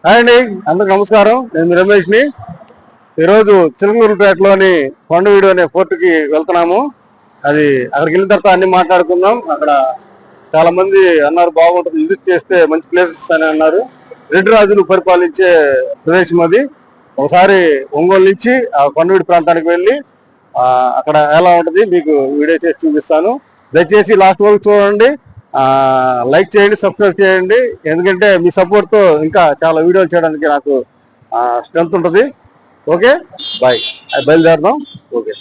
Hi అండి, అందరికి నమస్కారం. నేను రమేష్ని. ఈరోజు చిలకలూరుపేటలోని కొండవీడు అనే ఫోర్ట్కి వెళ్తున్నాము. అది అక్కడికి వెళ్ళిన తర్వాత అన్ని మాట్లాడుకుందాం. అక్కడ చాలా మంది అన్నారు బాగుంటుంది, విజిట్ చేస్తే మంచి ప్లేసెస్ అని అన్నారు. రెడ్డి రాజులు పరిపాలించే ప్రదేశం అది. ఒకసారి ఒంగోలు నుంచి ఆ కొండవీడు ప్రాంతానికి వెళ్ళి అక్కడ ఎలా ఉంటుంది మీకు వీడియో చేసి చూపిస్తాను. దయచేసి లాస్ట్ వరకు చూడండి, లైక్ చేయండి, సబ్స్క్రైబ్ చేయండి. ఎందుకంటే మీ సపోర్ట్తో ఇంకా చాలా వీడియోలు చేయడానికి నాకు స్ట్రెంత్ ఉంటుంది. Okay, bye. అది బయలుదేరదాం. ఓకే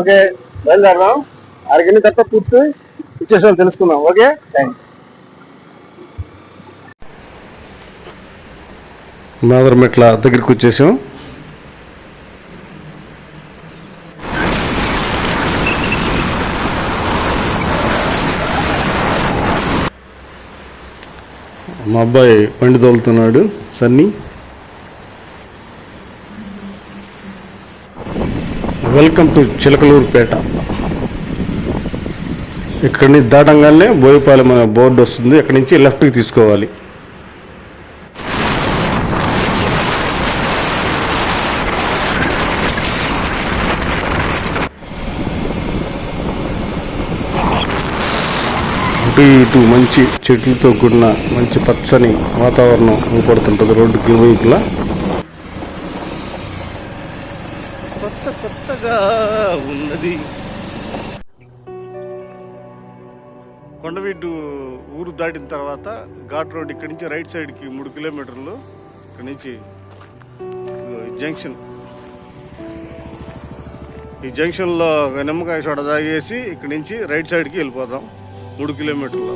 ఓకే బయలుదేరదాం. అక్కడికి వెళ్ళిన తర్వాత పూర్తి ఇచ్చేసాం తెలుసుకుందాం. Okay, thank you. మాదరమెట్ల దగ్గరికి వచ్చేసాం. మా అబ్బాయి బండి తోలుతున్నాడు, సన్నీ. Welcome to Chilakaluripet. ఇక్కడి నుంచి దాటంగానే బోయపాలెం అనే బోర్డు వస్తుంది. ఇక్కడి నుంచి లెఫ్ట్కి తీసుకోవాలి. అటు ఇటు మంచి చెట్లతో కూడిన మంచి పచ్చని వాతావరణం ఊపడుతుంటుంది రోడ్డుకి వైపులా. కొత్తగా ఉన్నది. కొండవీడు ఊరు దాటిన తర్వాత ఘాట్ రోడ్ ఇక్కడి నుంచి రైట్ సైడ్కి 3 కిలోమీటర్లు. ఇక్కడి నుంచి జంక్షన్, ఈ జంక్షన్లో నిమ్మకాయ సోడా తాగేసి ఇక్కడి నుంచి రైట్ సైడ్కి వెళ్ళిపోదాం. 3 కిలోమీటర్లు.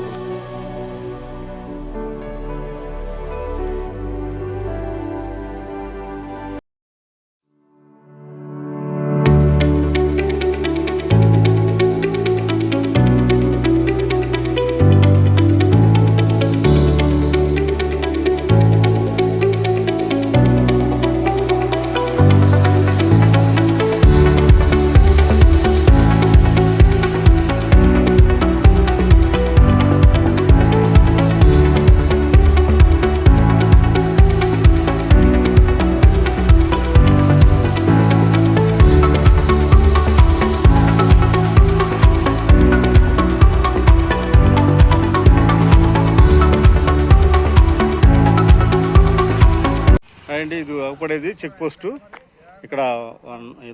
అండి, ఇది ఒకపడేది చెక్ పోస్టు. ఇక్కడ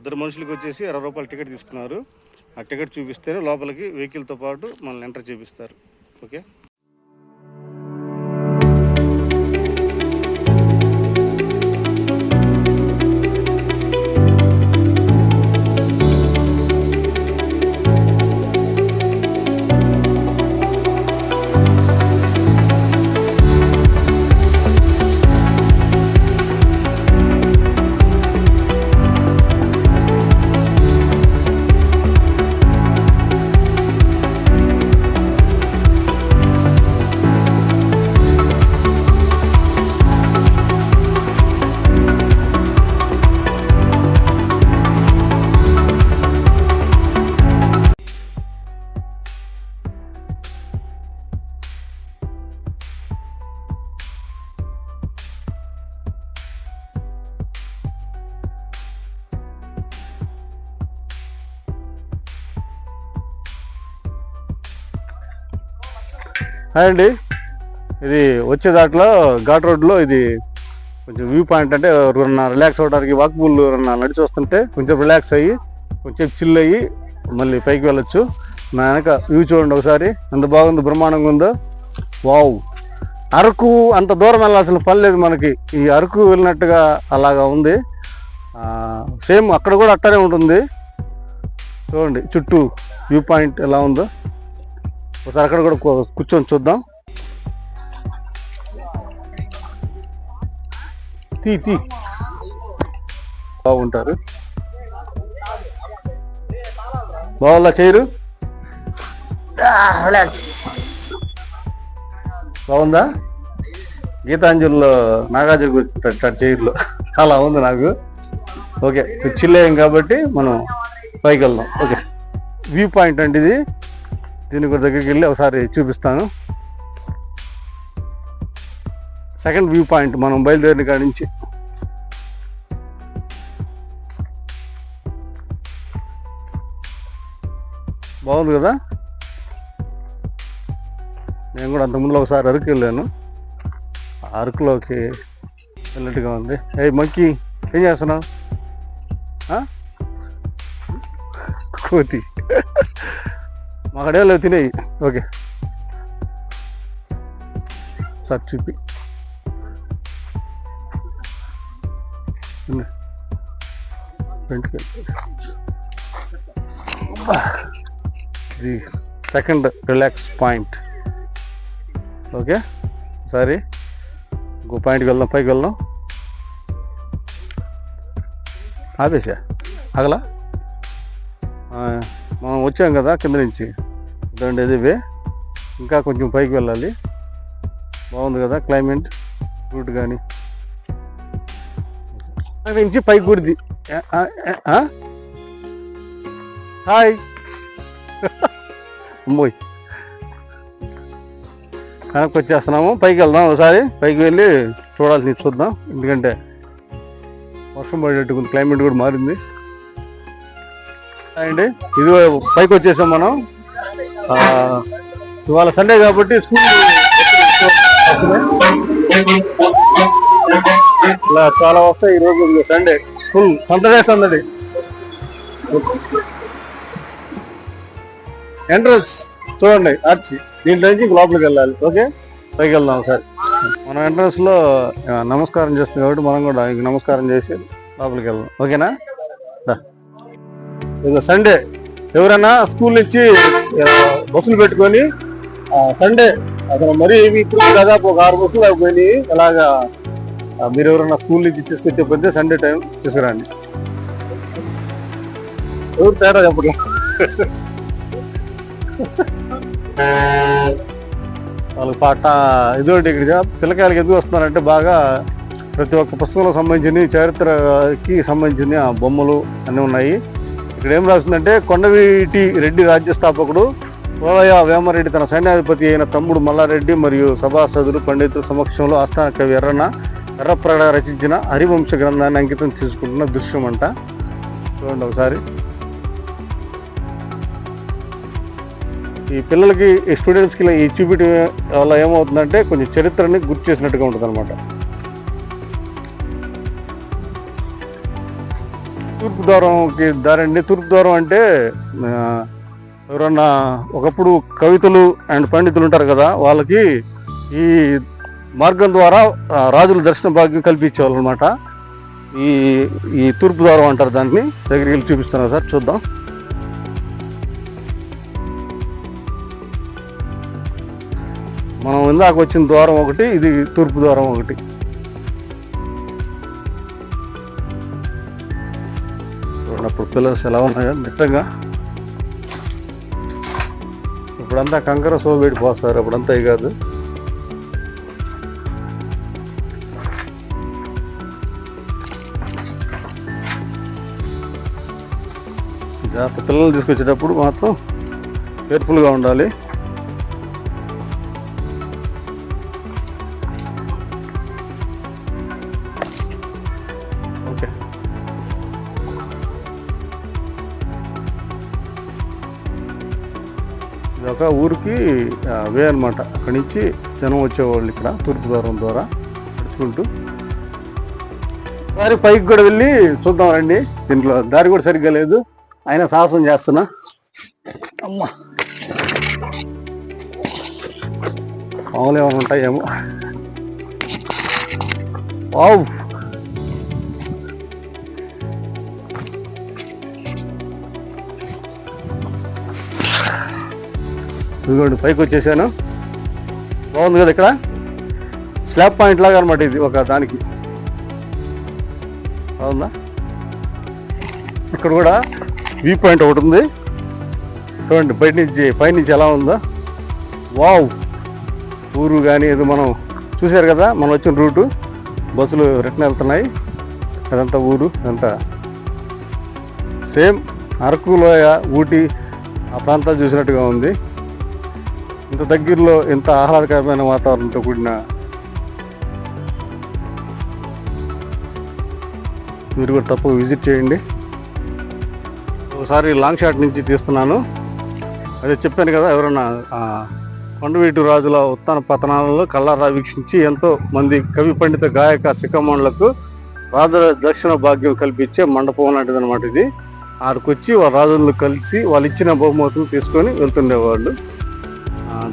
2 మనుషులకి వచ్చేసి 60 రూపాయలు టికెట్ తీసుకున్నారు. ఆ టికెట్ చూపిస్తేనే లోపలికి వెహికల్తో పాటు మనల్ని ఎంటర్ చేపిస్తారు. ఓకే. హాయ్ అండి, ఇది వచ్చే దాంట్లో ఘాట్ రోడ్లో ఇది కొంచెం వ్యూ పాయింట్. అంటే రిలాక్స్ అవ్వడానికి వాక్బుల్ నడిచి వస్తుంటే కొంచెం రిలాక్స్ అయ్యి కొంచెం చిల్ అయ్యి మళ్ళీ పైకి వెళ్ళొచ్చు. నా వెనక వ్యూ చూడండి ఒకసారి, ఎంత బాగుందో, బ్రహ్మాండంగా ఉందో. వావ్. అరకు అంత దూరం వెళ్ళాల్సిన పని లేదు మనకి. ఈ అరకు వెళ్ళినట్టుగా అలాగా ఉంది. సేమ్ అక్కడ కూడా అట్టనే ఉంటుంది. చూడండి చుట్టూ వ్యూ పాయింట్ ఎలా ఉందో. ఒకసారి అక్కడ కూడా కూర్చొని చూద్దాం. తీ బాగుంటారు. బాగుందా చైరు? బాగుందా? గీతాంజలిలో నాగార్జున కూర్చుంటాడు చైర్లో, అలా ఉంది నాకు. ఓకే, చిల్లేయం కాబట్టి మనం పైకి వెళ్దాం. ఓకే, వ్యూ పాయింట్ అంటే ఇది. దీని కూడా దగ్గరికి వెళ్ళి ఒకసారి చూపిస్తాను. సెకండ్ వ్యూ పాయింట్ మనం బయలుదేరిన కాడి నుంచి. బాగుంది కదా. నేను కూడా అంతకుముందు ఒకసారి అరకు వెళ్ళాను. అరకులోకి వెళ్ళినట్టుగా ఉంది. మంకీ ఏం చేస్తున్నావు? కోతి మా కడేలో తినేయి. ఓకే సార్ చూపి. Second relax point. ఓకే సరే ఇంకో పాయింట్కి వెళ్దాం, పైకి వెళ్దాం. ఆపేసా ఆగలా. మనం వచ్చాం కదా కింద నుంచి, ఇదండి ఇదివే. ఇంకా కొంచెం పైకి వెళ్ళాలి. బాగుంది కదా క్లైమేట్, రూట్ కానీ నుంచి పైకి గుడిది. హాయ్ అమ్మోయ్, వెనక్కి వచ్చేస్తున్నాము. పైకి వెళ్దాం ఒకసారి. పైకి వెళ్ళి చూడాల్సింది చూద్దాం, ఎందుకంటే వర్షం పడేట్టుకుంది, క్లైమేట్ కూడా మారింది. అండి ఇది పైకి వచ్చేసాం మనం. ఇవాళ సండే కాబట్టి స్కూల్ ఇలా చాలా వస్తాయి. ఈరోజు సండే ఫుల్ సందడే సందడి. ఎంట్రన్స్ చూడండి ఆర్చి, దీంట్లో నుంచి లోపలికి వెళ్ళాలి. ఓకే పైకి వెళ్దాం ఒకసారి. మనం ఎంట్రన్స్ లో నమస్కారం చేస్తాం కాబట్టి మనం కూడా నమస్కారం చేసి లోపలికి వెళ్దాం. ఓకేనా? ఇది సండే ఎవరైనా స్కూల్ నుంచి బస్సులు పెట్టుకొని సండే అతను మరీ ఇప్పుడు దాదాపు ఒక 6 బస్సులు అయిపోయినాయి. అలాగా మీరు ఎవరైనా స్కూల్ నుంచి తీసుకొచ్చే పడితే సండే టైం తీసుకురండి. ఎవరు తేడా చెప్పండి. వాళ్ళకి పాట ఇదోటి. ఇక్కడ పిల్లకాయలకి ఎందుకు వస్తున్నారంటే బాగా ప్రతి ఒక్క పుస్తకంలో సంబంధించిన చరిత్రకి సంబంధించిన బొమ్మలు అన్నీ ఉన్నాయి. ఇక్కడ ఏం రాస్తుందంటే, కొండవీటి రెడ్డి రాజ్య స్థాపకుడు పోలయ్య వేమరెడ్డి తన సైన్యాధిపతి అయిన తమ్ముడు మల్లారెడ్డి మరియు సభాసదులు పండితుల సమక్షంలో ఆస్థాన కవి ఎర్రప్రగడ రచించిన హరివంశ గ్రంథాన్ని అంకితం తీసుకుంటున్న దృశ్యం అంట. చూడండి ఒకసారి. ఈ పిల్లలకి, ఈ స్టూడెంట్స్కి ఈ చూపించడం వల్ల ఏమవుతుందంటే కొంచెం చరిత్రని గుర్తు చేసినట్టుగా ఉంటుంది అనమాట. తూర్పు ద్వారంకి దారండి. తూర్పు ద్వారం అంటే ఎవరన్నా ఒకప్పుడు కవితలు అండ్ పండితులు ఉంటారు కదా, వాళ్ళకి ఈ మార్గం ద్వారా రాజుల దర్శన భాగ్యం కల్పించేవాళ్ళు అనమాట. ఈ తూర్పు ద్వారం అంటారు దాన్ని. దగ్గరికి వెళ్ళి చూపిస్తున్నారు సార్, చూద్దాం. మనం ఇందాక వచ్చిన ద్వారం ఒకటి, ఇది తూర్పు ద్వారం ఒకటి. అప్పుడు పిల్లర్స్ ఎలా ఉన్నాయో నిట్టంగా. ఇప్పుడంతా కంకర సోబేడి పోస్తారు, అప్పుడంతా ఇవి కాదు. జాగ్రత్త, పిల్లల్ని తీసుకొచ్చేటప్పుడు మాత్రం కేర్ఫుల్గా ఉండాలి. ఓకే ఇదొక ఊరికి వే అనమాట. అక్కడి నుంచి జనం వచ్చేవాళ్ళు ఇక్కడ తూర్పు ద్వారం ద్వారా నడుచుకుంటూ. దారి పైకి కూడా వెళ్ళి చూద్దాం రండి. దీంట్లో దారి కూడా సరిగ్గా లేదు, అయినా సాహసం చేస్తున్నా. అమ్మా మామూలు ఏమైనా ఉంటాయేమో. వావ్, ఇదిగోండి పైకి వచ్చేసాను. బాగుంది కదా. ఇక్కడ స్లాబ్ పాయింట్ లాగా అనమాట ఇది, ఒక దానికి. బాగుందా? ఇక్కడ కూడా వ్యూ పాయింట్ ఒకటి ఉంది చూడండి, బయట నుంచి పైనుంచి ఎలా ఉందో. వావ్, ఊరు కానీ ఇది మనం చూసారు కదా, మనం వచ్చిన రూటు. బస్సులు రిటర్న్ వెళ్తున్నాయి. అదంతా ఊరు, అదంతా సేమ్ అరకు లోయ, ఊటీ ఆ ప్రాంతాలు చూసినట్టుగా ఉంది. ఇంత దగ్గరలో ఇంత ఆహ్లాదకరమైన వాతావరణంతో కూడిన మీరు కూడా తప్పక విజిట్ చేయండి. ఒకసారి లాంగ్ షాట్ నుంచి తీస్తున్నాను. అదే చెప్పాను కదా, ఎవరన్నా కొండవీటి రాజుల ఉత్తాన పతనాలలో కళ్ళారా వీక్షించి ఎంతో మంది కవి పండిత గాయక శిఖమండలకు రాజుల దక్షిణ భాగ్యం కల్పించే మండపం లాంటిది అనమాట ఇది. ఆడికొచ్చి వాళ్ళ రాజులను కలిసి వాళ్ళు ఇచ్చిన బహుమతులు తీసుకొని వెళ్తుండేవాళ్ళు.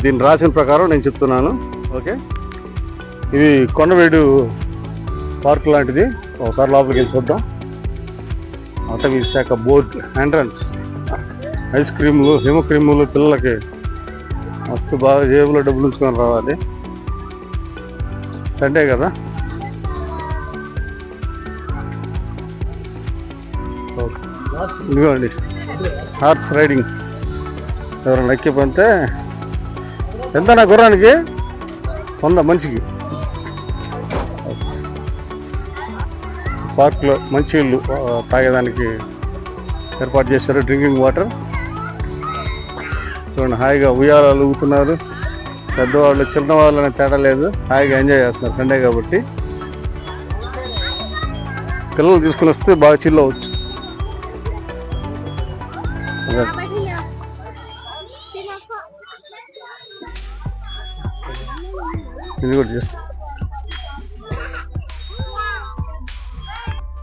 దీన్ని రాసిన ప్రకారం నేను చెప్తున్నాను. ఓకే, ఇది కొండవీడు పార్క్ లాంటిది. ఒకసారి లోపలికి వెళ్ళి చూద్దాం. అటవీ శాఖ బోర్డు ఎంట్రన్స్. ఐస్ క్రీములు, హిమ క్రీములు పిల్లలకి మస్తు బాగా జేబులో డబ్బులు ఉంచుకొని రావాలి. సండే కదా. ఇదిగోండి హార్స్ రైడింగ్. ఎవరైనా ఎక్కిపోతే ఎంత నా గుర్రానికి 100 మనిషికి. పార్క్లో మంచి ఇల్లు తాగేదానికి ఏర్పాటు చేశారు. డ్రింకింగ్ వాటర్ చూడండి. హాయిగా ఉయ్యాలు ఊగుతున్నారు. పెద్దవాళ్ళు చిన్నవాళ్ళు అనే తేడా లేదు, హాయిగా ఎంజాయ్ చేస్తున్నారు. సండే కాబట్టి పిల్లలు తీసుకుని వస్తే బాగా చిల్ అవ్వచ్చు. ఇది కూడా చేస్తా.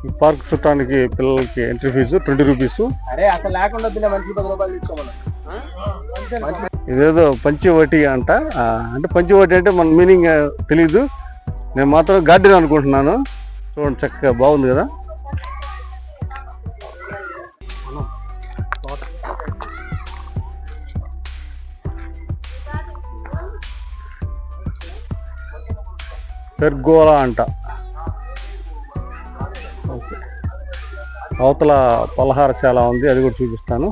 ఈ పార్క్ చుట్టానికి పిల్లలకి ఎంట్రీ ఫీజు 20 రూపీస్. ఇదేదో పంచవటి అంట. అంటే పంచవటి అంటే మన మీనింగ్ తెలీదు. నేను మాత్రం గార్డెన్ అనుకుంటున్నాను. చూడండి చక్కగా బాగుంది కదా. పెర్గోలా అంట. అవతల పలహారశాల ఉంది, అది కూడా చూపిస్తాను.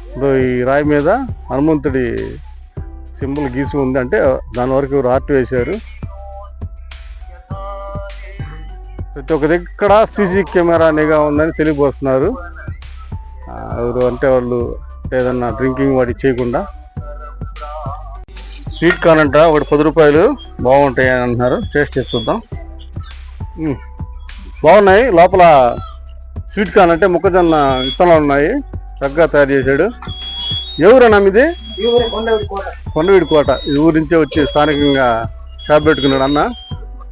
ఇప్పుడు ఈ రాయి మీద హనుమంతుడి సింబల్ గీసి ఉంది. అంటే దాని వరకు ఆర్ట్ వేశారు. ప్రతి ఒక్క దగ్గర సీసీ కెమెరా నిఘా ఉందని తెలియపోస్తున్నారు. ఎవరు అంటే వాళ్ళు ఏదన్నా డ్రింకింగ్ వాటి చేయకుండా. స్వీట్ కార్న్ అంట, ఒకటి 10 రూపాయలు. బాగుంటాయి అని అంటున్నారు. టేస్ట్ చేసి చూద్దాం. బాగున్నాయి. లోపల స్వీట్ కార్న్ అంటే మొక్కజొన్న విత్తనాలు ఉన్నాయి. చక్కగా తయారు చేశాడు. ఎవరన్నా ఇది? కొండవీడి కోట. ఈ ఊరి నుంచే వచ్చి స్థానికంగా షాప్ పెట్టుకున్నాడు అన్న.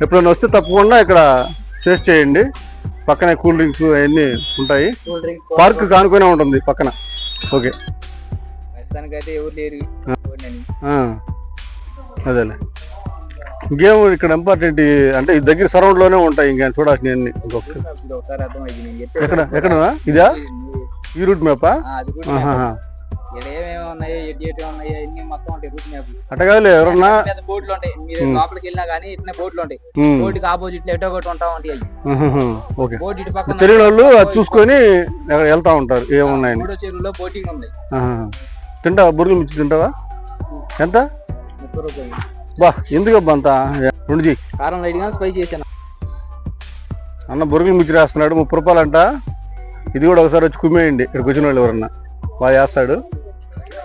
ఎప్పుడైనా వస్తే తప్పకుండా ఇక్కడ టేస్ట్ చేయండి. పక్కనే కూల్ డ్రింక్స్ అవన్నీ ఉంటాయి. పార్క్ కానుకొనే ఉంటుంది పక్కన. ఓకే, అదేలే. ఇంకేం ఇక్కడ ఇంపార్టెంట్ అంటే ఈ దగ్గర సరౌండ్ లోనే ఉంటాయి. ఇంకా చూడాల్సినవన్నీ. ఎక్కడనా ఇదా? ఈ రూట్ మ్యాపా? అట్ట కాదులే. ఎవరన్నా తెలియని వాళ్ళు అది చూసుకొని వెళ్తా ఉంటారు ఏమున్నాయని. తింటావా? బుర్రలు మిర్చి తింటావా? ఎంత? 30 రూపాయలు. బా, ఎందుకబ్బా అంత? 2 కారం లైట్గా స్పైసీ చేశాను. అన్న బుర్రలు మిర్చి రాస్తున్నాడు. 30 రూపాయలు అంట. ఇది కూడా ఒకసారి వచ్చి కుమ్మేయండి. ఇక్కడికి వచ్చిన వాళ్ళు ఎవరన్నా బాగా చేస్తాడు.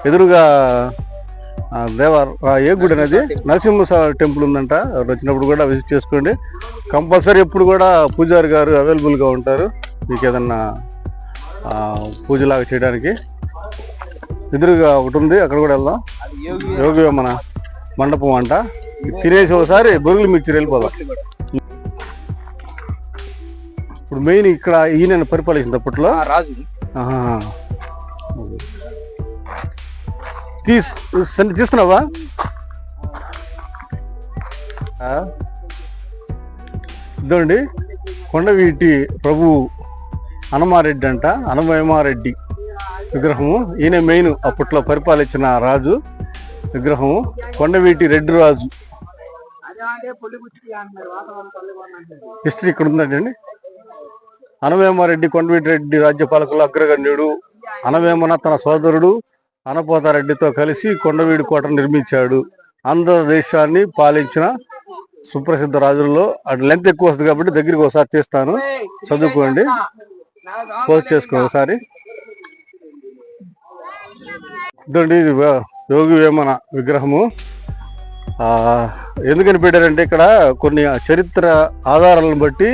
ఎదురుగా ఏ గుడి అనేది నరసింహ టెంపుల్ ఉందంట. వచ్చినప్పుడు కూడా విజిట్ చేసుకోండి. కంపల్సరీ ఎప్పుడు కూడా పూజారి గారు అవైలబుల్గా ఉంటారు మీకు ఏదన్నా పూజలాగా చేయడానికి. ఎదురుగా ఒకటి ఉంది, అక్కడ కూడా వెళ్దాం. యోగి మన మండపం అంట. తినేసి ఒకసారి బొరుగులు మిర్చి వెళ్ళిపోదాం. ఇప్పుడు మెయిన్ ఇక్కడ ఈయన పరిపాలించింది అప్పట్లో రాజు. తీస్తున్నావా? ఇదండి కొండవీటి ప్రభు హనుమారెడ్డి అంట. హనుమయమారెడ్డి విగ్రహము. ఈయన మెయిన్ అప్పట్లో పరిపాలించిన రాజు విగ్రహము. కొండవీటి రెడ్డి రాజు హిస్టరీ ఇక్కడ ఉందండి. హనుమేమారెడ్డి కొండవీటి రెడ్డి రాజ్యపాలకుల అగ్రగణ్యుడు. హనుమేమన తన సోదరుడు అనపోతారెడ్డితో కలిసి కొండవీడి కోట నిర్మించాడు. ఆంధ్రదేశాన్ని పాలించిన సుప్రసిద్ధ రాజుల్లో. అది లెంత్ ఎక్కువ వస్తుంది కాబట్టి దగ్గరికి ఒకసారి తీస్తాను, చదువుకోండి, పోస్ట్ చేసుకోండి ఒకసారి. ఇదండి ఇది యోగి వేమన విగ్రహము. ఎందుకని పెట్టారంటే ఇక్కడ కొన్ని చరిత్ర ఆధారాలను బట్టి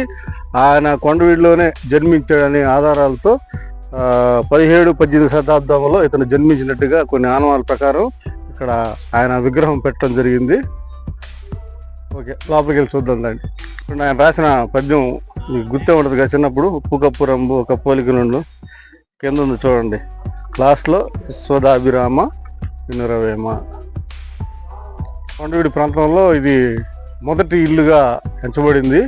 ఆయన కొండవీడులోనే జన్మించాడనే ఆధారాలతో 17-18 శతాబ్దంలో ఇతను జన్మించినట్టుగా కొన్ని ఆనవాళ్ళ ప్రకారం ఇక్కడ ఆయన విగ్రహం పెట్టడం జరిగింది. ఓకే, లోపలికి వెళ్ళి చూద్దాం దాన్ని. ఇప్పుడు ఆయన రాసిన పద్యం మీకు గుర్తే ఉంటుంది కదా, చిన్నప్పుడు ఉప్పు కప్పు రంబు ఒక పోలిక నుండు కింద ఉంది చూడండి, లాస్ట్లో యశోదాభిరామ వినురవేమ. కొండవీడి ప్రాంతంలో ఇది మొదటి ఇల్లుగా ఎంచబడింది.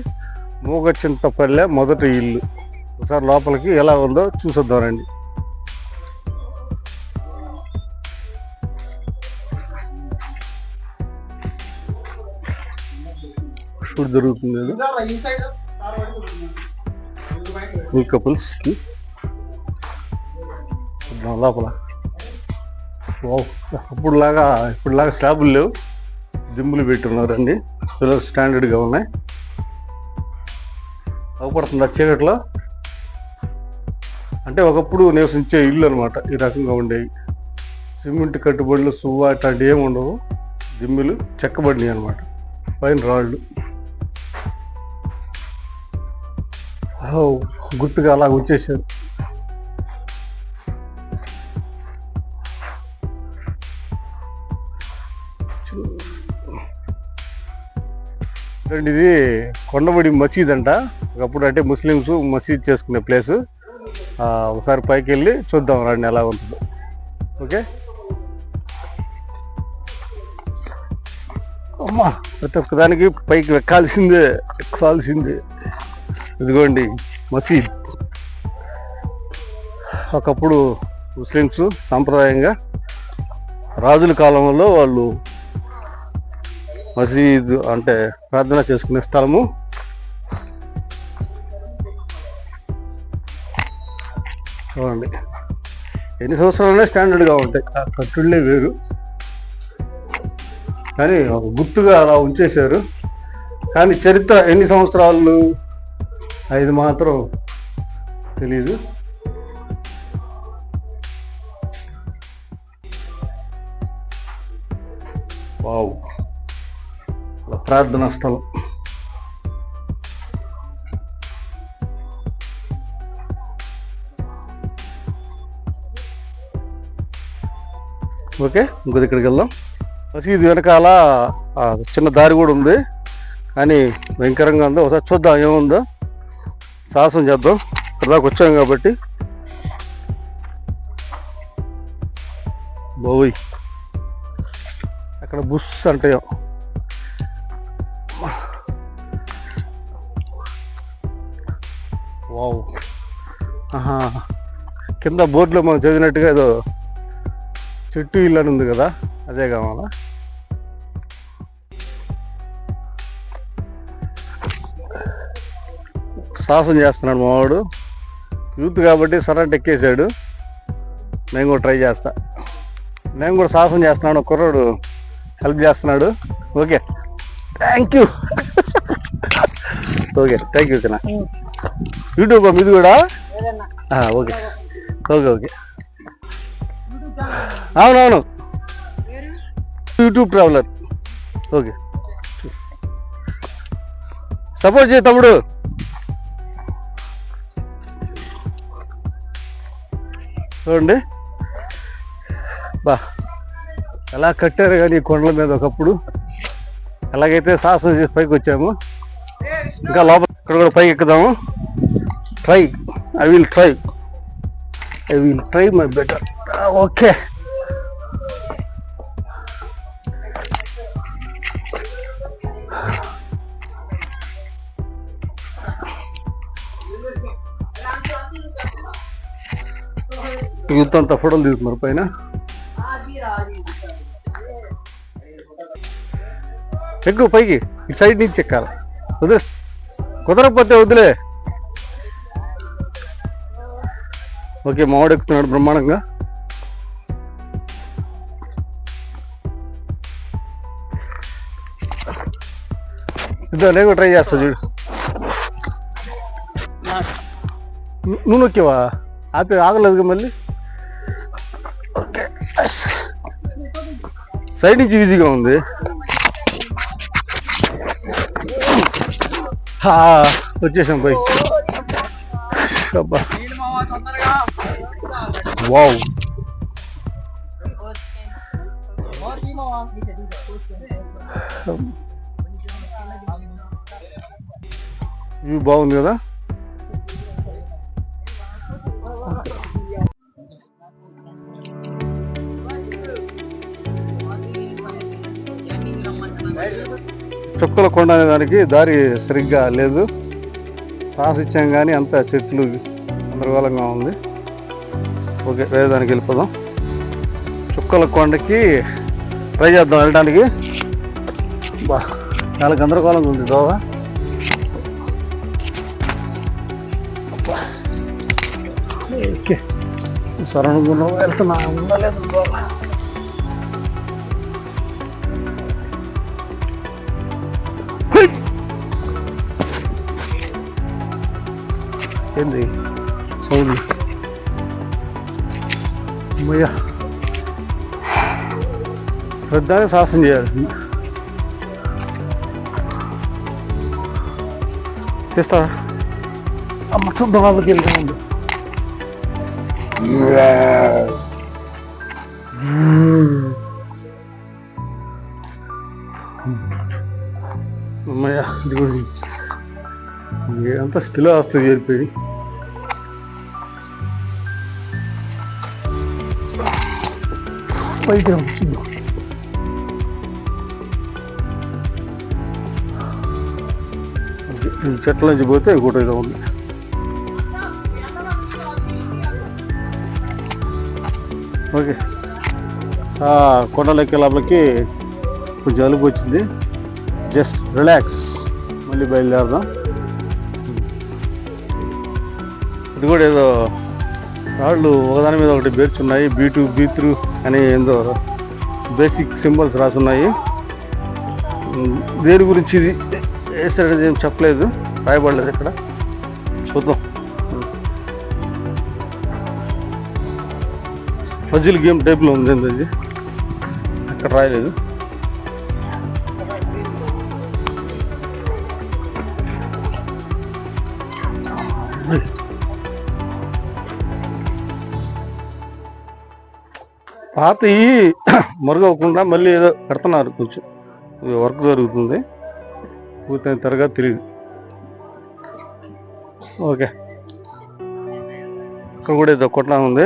మూగచింతపల్లె మొదటి ఇల్లు. ఒకసారి లోపలికి ఎలా ఉందో చూసొద్దాం రండి. షూట్ జరుగుతుంది ఈ కపుల్స్కి లోపల. ఇప్పుడులాగా స్లాబులు లేవు, దింబులు పెట్టున్నారండి. పిల్లలు స్టాండర్డ్గా ఉన్నాయి. అవపడుతుంది చీకట్లో. అంటే ఒకప్పుడు నివసించే ఇల్లు అనమాట. ఈ రకంగా ఉండేవి. సిమెంట్ కట్టుబడులు, సువ్వ అట్లాంటివి ఏమి ఉండవు. దిమ్మిలు చెక్కబడినాయి అనమాట, పైన రాళ్ళు. గుర్తుగా అలా వచ్చేసారు. ఇది కొండవడి మసీద్ అంట. ఒకప్పుడు అంటే ముస్లిమ్స్ మసీద్ చేసుకునే ప్లేసు. ఒకసారి పైకి వెళ్ళి చూద్దాం రండి ఎలా ఉంటుందో. ఓకే, అమ్మా ప్రతి ఒక్కదానికి పైకి ఎక్కాల్సిందే. ఇదిగోండి మసీద్. ఒకప్పుడు ముస్లిమ్స్ సాంప్రదాయంగా రాజుల కాలంలో వాళ్ళు మసీద్ అంటే ప్రార్థన చేసుకునే స్థలము. చూడండి ఎన్ని సంవత్సరాలనే స్టాండర్డ్గా ఉంటాయి. ఆ కట్టుళ్ళే వేరు, కానీ ఒక గుర్తుగా అలా ఉంచేశారు. కానీ చరిత్ర ఎన్ని సంవత్సరాలు అది మాత్రం తెలీదు. వావ్, ప్రార్థనా స్థలం. ఓకే, ఇంకొక ఇక్కడికి వెళ్దాం. మసీదు వెనకాల చిన్న దారి కూడా ఉంది, కానీ భయంకరంగా ఉంది. ఒకసారి చూద్దాం ఏముందో, సాహసం చేద్దాం. ఇక్కడ దాకా వచ్చాం కాబట్టి. బాయ్, అక్కడ బుస్ అంటే వావ్. కింద బోర్డులో మనం చదివినట్టుగా ఏదో చెట్టు ఇల్లు అని ఉంది కదా, అదే కావాలా. సాహసం చేస్తున్నాడు మావాడు. యూత్ కాబట్టి సరట్ ఎక్కేసాడు. నేను కూడా ట్రై చేస్తా. నేను కూడా సాహసం చేస్తున్నాడు. కుర్రాడు హెల్ప్ చేస్తున్నాడు. Okay, thank you. Okay, thank you చిన్న. యూట్యూబ్ మీది కూడా? ఓకే ఓకే ఓకే, అవునవును, యూట్యూబ్ ట్రావెలర్. ఓకే, సపోర్ట్ చేయి తమ్ముడు. చూడండి బా ఎలా కట్టారు కానీ కొండల మీద ఒకప్పుడు. ఎలాగైతే సాహసం చేసి పైకి వచ్చాము, ఇంకా లోపల ఇక్కడ కూడా పైకి ఎక్కుదాము. I will try my better. Okay, youth అంతా ఫోటోలు తీస్తున్నారు పైన. ఎక్కువ పైకి ఇటు సైడ్ నుంచి ఎక్కాలి. కుదరకపోతే వదిలే. ఓకే, మావాడు ఎక్కుతున్నాడు బ్రహ్మాండంగా. ఇద్దరు నేను ట్రై చేస్తా చూడు. నువ్వు నొక్కేవా? ఆగలేదుగా మళ్ళీ. ఓకే, సైడ్ నుంచి ఈజీగా ఉంది. వచ్చేసాం పై. అబ్బా వావ్, వ్యూ బాగుంది కదా. చుక్కల కొండ అనే దానికి దారి సరిగ్గా లేదు. సాహసిత్యం కానీ అంత చెట్లు గందరగోళంగా ఉంది. ఓకే, వేరే దానికి వెళ్ళిపోదాం. చుక్కల కొండకి ట్రై చేద్దాం వెళ్ళడానికి. బా చాలా గందరగోళంగా ఉంది దోవ. ఓకే, సరళంగా వెళ్తున్నా. ఉండలేదు దోవ. ఏంది సౌండ్? అమ్మయ్యా, పెద్దనే సాహసం చేయాల్సింది. చేస్తావా? అమ్మ చూద్దాం, వాళ్ళకి వెళ్తామండి. అమ్మయ్యా, అంతా స్థిలో వస్తుంది చేరిపోయి. పైకి చూద్దాం. చెట్ల నుంచి పోతే ఇంకోటి ఏదో ఉంది. ఓకే, కొండలెక్కే లోపలికి కొంచెం జలుబు వచ్చింది. జస్ట్ రిలాక్స్, మళ్ళీ బయలుదేరదాం. ఇది కూడా ఏదో రాళ్ళు ఒకదాని మీద ఒకటి పేర్చున్నాయి. B2 B3 అని ఏందో బేసిక్ సింబల్స్ రాసున్నాయి. దేని గురించి ఇది వేసారనేది ఏం చెప్పలేదు, రాయబడలేదు ఇక్కడ. చూద్దాం. ఫజిల్ గేమ్ టైప్లో ఉంది అది, అక్కడ రాయలేదు. పాత మరుగవకుండా మళ్ళీ ఏదో కడుతున్నారు, కొంచెం వర్క్ జరుగుతుంది. పూర్తయిన తరగతి తెలియదు. ఓకే, ఇక్కడ కూడా ఏదో కొట్టడం ఉంది.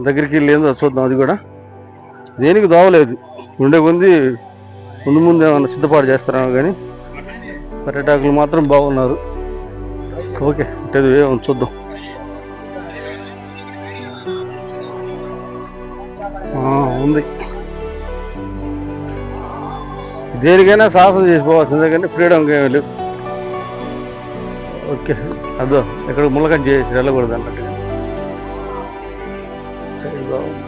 దగ్గరికి వెళ్ళి ఏందో చూద్దాం. అది కూడా దేనికి దోవలేదు, ఉండే కొంది ముందు ముందు ఏమన్నా సిద్ధపాటు చేస్తారేమో కానీ పర్యాటకులు మాత్రం బాగున్నారు. ఓకే, అంటే ఏమో చూద్దాం. ఉంది, దేనికైనా సాహసం చేసుకోవాల్సిందే కానీ ఫ్రీడమ్ ఏమీ లేదు. ఓకే, అదో ఎక్కడ ముళ్ళకం చేసి వెళ్ళకూడదు అన్నట్టుగా. సరే, బాగుంది.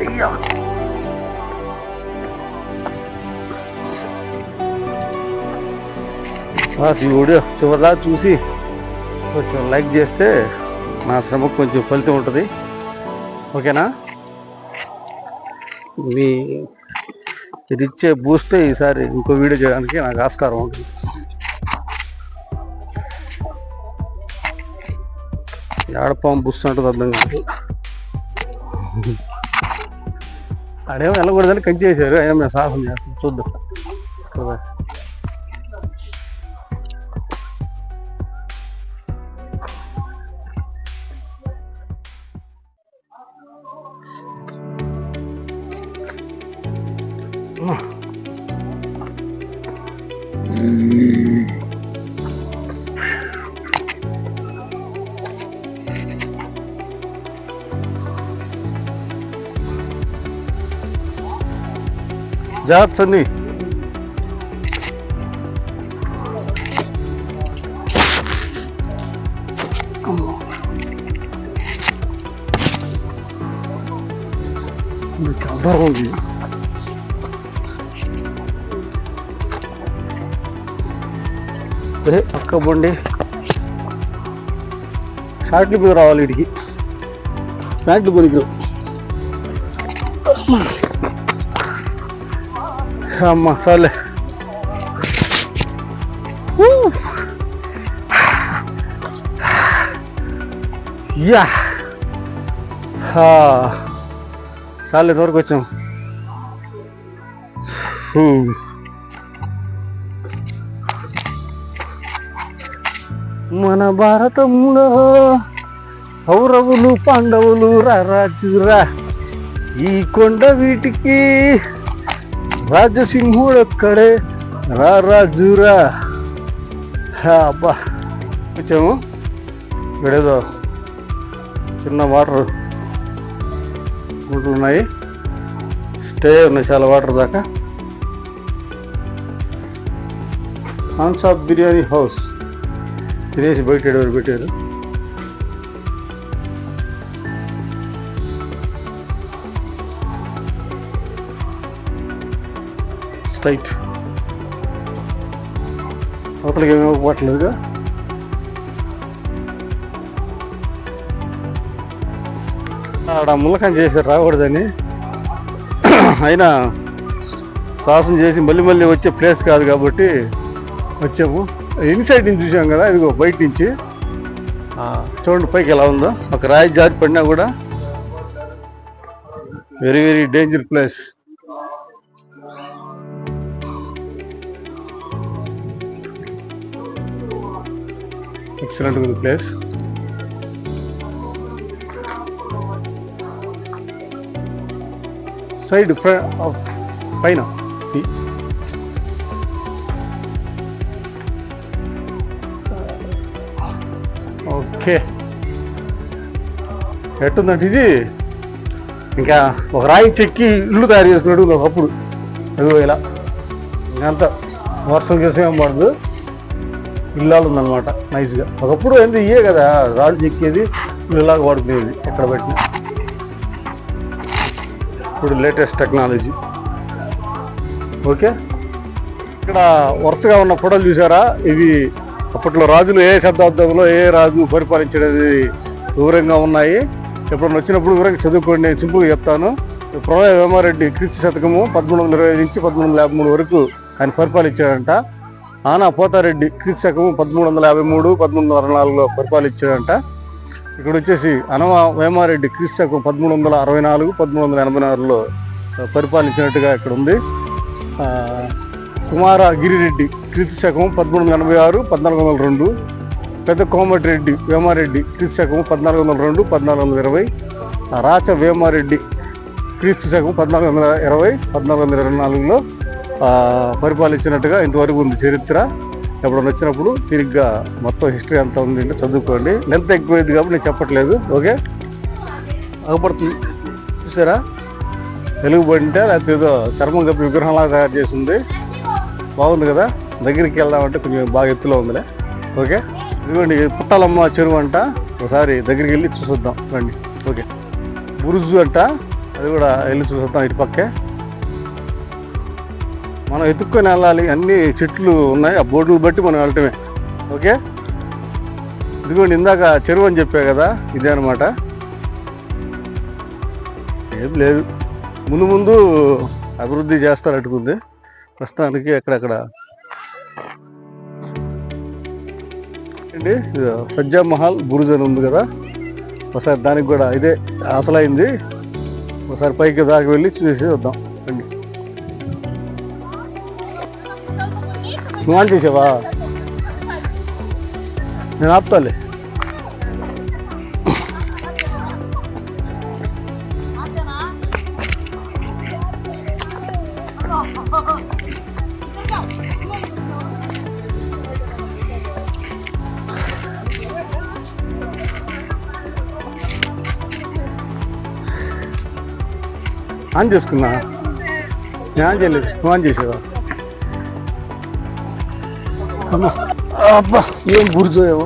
అయ్యా, ఈ వీడియో చివరిలా చూసి కొంచెం లైక్ చేస్తే నా శ్రమకు కొంచెం ఫలితం ఉంటుంది. ఓకేనా? మీ ఇది ఇచ్చే బూస్టే ఈసారి ఇంకో వీడియో చేయడానికి నాకు ఆస్కారం ఉంటుంది. ఏడపాము బుస్ అంటుంది, అర్థం కాదు. ఆడేమో వెళ్ళకూడదని కంచి చేశారు, అయినా మేము సాహసం చేస్తాం. చూద్దాం కదా. జాగ్రత్త సన్ని. చాలా ఉంది. పక్క బండి షార్ట్లు మీద రావాలి వీడికి, ప్యాంట్లు కొనికిరు. అమ్మ చాలే. యా చాలే, ఇంతవరకు వచ్చాం. మన భారతంలో కౌరవులు పాండవులు రాజురా, ఈ కొండ వీటికి రాజసింహుడు ఒక్కడే రాజురా. అబ్బా వచ్చాము. ఇక్కడేదో చిన్న వాటర్ గుంటలు ఉన్నాయి, స్టే ఉన్నాయి చాలా వాటర్ దాకా. హాన్సాబ్ బిర్యానీ హౌస్ తినేసి బయట ఎవరు పెట్టారు. స్ట్రైట్ అవతలకి ఏమీ ఇవ్వట్లేదుగా. ఆడ ముల్లకం చేశారు రాకూడదని, అయినా సాహసం చేసి మళ్ళీ మళ్ళీ వచ్చే ప్లేస్ కాదు కాబట్టి వచ్చాము. ఇన్సైడ్ నుంచి చూసాం కదా, ఇదిగో బయట నుంచి చూడండి పైకి ఎలా ఉందో. ఒక రాయి జారి పడినా కూడా very very danger place. Excellent ఉంది ప్లేస్. సైడ్ పైన ఓకే. ఎట్టుందంటే ఇది ఇంకా ఒక రాయి చెక్కి ఇల్లు తయారు చేసుకున్నాడు ఒకప్పుడు. అదిగో ఇలా ఇంకంతా వర్షం చేసే ఏం పడదు, ఇల్లాలు ఉందన్నమాట నైస్గా. ఒకప్పుడు ఏంది ఇయ్యే కదా రాళ్ళు చెక్కేది, ఇల్లులాగా పడుకునేది ఎక్కడ పెట్టిన. ఇప్పుడు లేటెస్ట్ టెక్నాలజీ. ఓకే, ఇక్కడ వరుసగా ఉన్న ఫోటోలు చూసారా? ఇవి అప్పట్లో రాజులు ఏ శతాబ్దంలో ఏ రాజు పరిపాలించేది వివరంగా ఉన్నాయి. ఎప్పుడన్నా వచ్చినప్పుడు వివరంగా చదువుకోండి, నేను సింపుల్గా చెప్తాను. ప్రళయ వేమారెడ్డి క్రీస్తు శతకము 1320 నుంచి 1353 వరకు ఆయన పరిపాలించాడంట. ఆనా పోతారెడ్డి క్రీస్తు శకము 1353, 1364లో పరిపాలించాడంట. ఇక్కడ వచ్చేసి అనవ వేమారెడ్డి క్రీస్తు శకం 1364, 1386లో పరిపాలించినట్టుగా ఇక్కడ ఉంది. కుమార గిరిరెడ్డి క్రీస్తు శకం 1386, 1402. పెద్ద కోమటిరెడ్డి వేమారెడ్డి క్రీస్తు శకం 1402, 1420. రాచ వేమారెడ్డి క్రీస్తు శకం 1420, 1424లో పరిపాలించినట్టుగా ఇంతవరకు ఉంది చరిత్ర. ఎప్పుడన్నా వచ్చినప్పుడు తిరిగ్గా మొత్తం హిస్టరీ అంతా ఉంది చదువుకోండి. లెంత్ ఎక్కువైంది కాబట్టి నేను చెప్పట్లేదు. ఓకే, అగపడుతుంది చూసారా? వెలుగుబంటే లేకపోతే ఏదో చర్మం కప్పి విగ్రహంలాగా తయారు చేసింది, బాగుంది కదా. దగ్గరికి వెళ్దామంటే కొంచెం బాగా ఎత్తులో ఉందిలే. ఓకే, ఇదిగోండి పుట్టాలమ్మ చెరువు అంట, ఒకసారి దగ్గరికి వెళ్ళి చూసొద్దాం రండి. ఓకే, బురుజు అంట, అది కూడా వెళ్ళి చూసొద్దాం. ఇటు పక్కే మనం ఎత్తుక్కొని వెళ్ళాలి, అన్ని చెట్లు ఉన్నాయి, ఆ బోర్డులు బట్టి మనం వెళ్ళటమే. ఓకే, ఇదిగోండి ఇందాక చెరువు అని చెప్పా కదా, ఇదే అనమాట. ఏం లేదు, ముందు ముందు అభివృద్ధి చేస్తారు అట్టుకుంది. ప్రస్తుతానికి ఎక్కడెక్కడ అండి సజ్జా మహల్ బురుజ్ అని ఉంది కదా, ఒకసారి దానికి కూడా ఇదే అసలైంది. ఒకసారి పైకి దాకా వెళ్ళి చూసి వద్దాం రండి. నువ్వు ఆన్ చేసావా? నేను ఆపుతాలే. ఆన్ చేసుకున్నా, నేను ఆన్ చేయలేదు, నువ్వు ఆన్ చేసావా? అమ్మా అబ్బా ఏం బుర్జో ఏమో.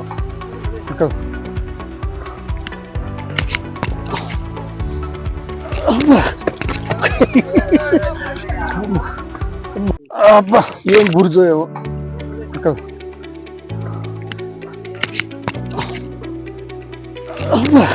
అబ్బా ఏం బుర్జో ఏమో. అమ్మా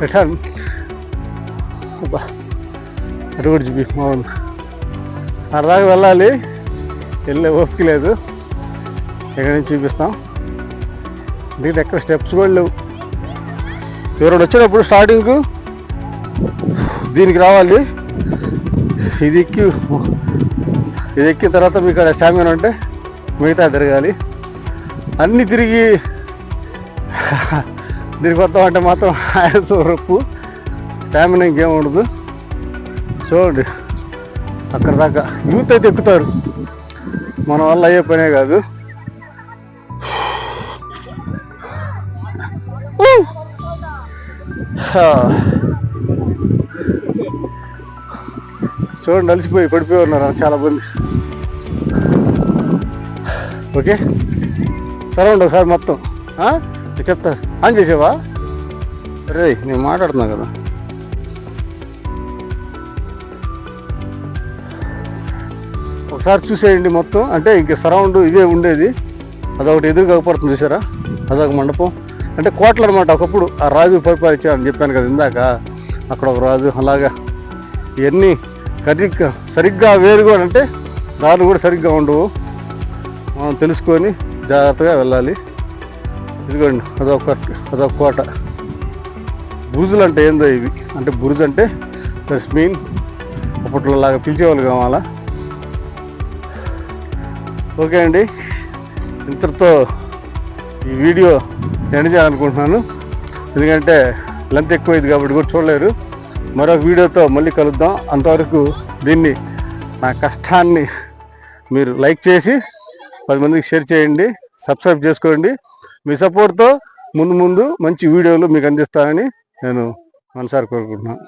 రిటర్న్ అటు కూడా చూపి అవును అరదాకా వెళ్ళాలి, వెళ్ళే ఓపిక లేదు. ఎక్కడి నుంచి చూపిస్తాం. దీంట్లో ఎక్కడ స్టెప్స్ కూడా లేవు. ఎవరు వచ్చినప్పుడు స్టార్టింగ్కు దీనికి రావాలి. ఇది ఎక్కిన తర్వాత మీకు అక్కడ స్టామినా ఉంటే మిగతా తిరగాలి. అన్నీ తిరిగి దీనికి వద్దాం అంటే మాత్రం ఆయాసం రొప్పు, స్టామినా ఇంకేం ఉండదు. చూడండి అక్కడ దాకా యూత్ అయితే ఎక్కుతారు, మన వల్ల అయ్యే పనే కాదు. చూడండి అలసిపోయి పడిపోయి ఉన్నారు చాలా మంది. ఓకే సరౌండ్ ఒకసారి మొత్తం చెప్తా. ఆన్ చేసావా? రే నేను మాట్లాడుతున్నా కదా. ఒకసారి చూసేయండి మొత్తం. అంటే ఇంక సరౌండ్ ఇదే ఉండేది. అదొకటి ఎదురుగా పడుతుంది చూసారా, అదొక మండపం. అంటే కోటలు అనమాట. ఒకప్పుడు ఆ రాజు పరిపాలించారని చెప్పాను కదా ఇందాక, అక్కడ ఒక రాజు. అలాగా ఇవన్నీ సరిగ్గా వేరుగా అంటే దారులు కూడా సరిగ్గా ఉండవు. మనం తెలుసుకొని జాగ్రత్తగా వెళ్ళాలి. ఇదిగోండి అదొక కోట. బురుజులు అంటే ఏందో ఇవి. అంటే బురుజు అంటే ప్లస్ మీన్ అప్పట్లో లాగా పిలిచేవాళ్ళు కావాలా. ఓకే అండి, ఇంతటితో ఈ వీడియో ఎండ్ చేయాలనుకుంటున్నాను. ఎందుకంటే లెంత్ ఎక్కువైంది కాబట్టి కూడా చూడలేరు. మరొక వీడియోతో మళ్ళీ కలుద్దాం. అంతవరకు దీన్ని నా కష్టాన్ని మీరు లైక్ చేసి 10 మందికి షేర్ చేయండి, సబ్స్క్రైబ్ చేసుకోండి. మీ సపోర్ట్తో ముందు మంచి వీడియోలు మీకు అందిస్తానని నేను మనసారి కోరుకుంటున్నాను.